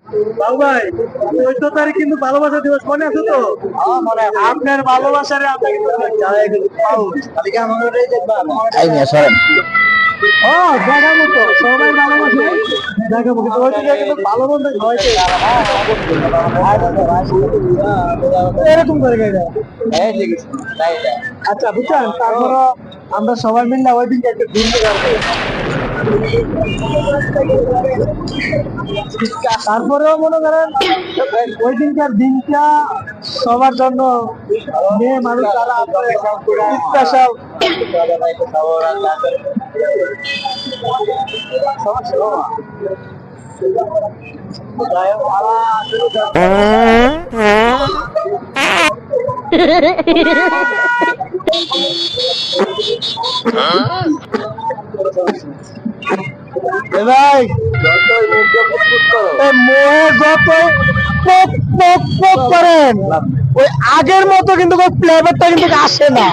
বাবু ভাই 14 তারিখ কিন্তু ভালোবাসা দিবস মনে আছে তো? আপনার ভালোবাসারে আমরা কিন্তু দেখাবো তো সবাই ভালোবাসে দেখাবো কিন্তু ওই দিকে কিন্তু ভালো মন্দ হয়েছে এরকম করে গাইডা আচ্ছা বুঝছেন তারপর আমরা সবাই মিলে ওই দিনকে একটা দিন তারপরেও মনে করেন ওই দিনকার দিনটা সবার জন্য মেয়ে মানুষ যারা স্পেশাল ভাই করেন ওই আগের মতো কিন্তু প্লেবারটা কিন্তু আসে না।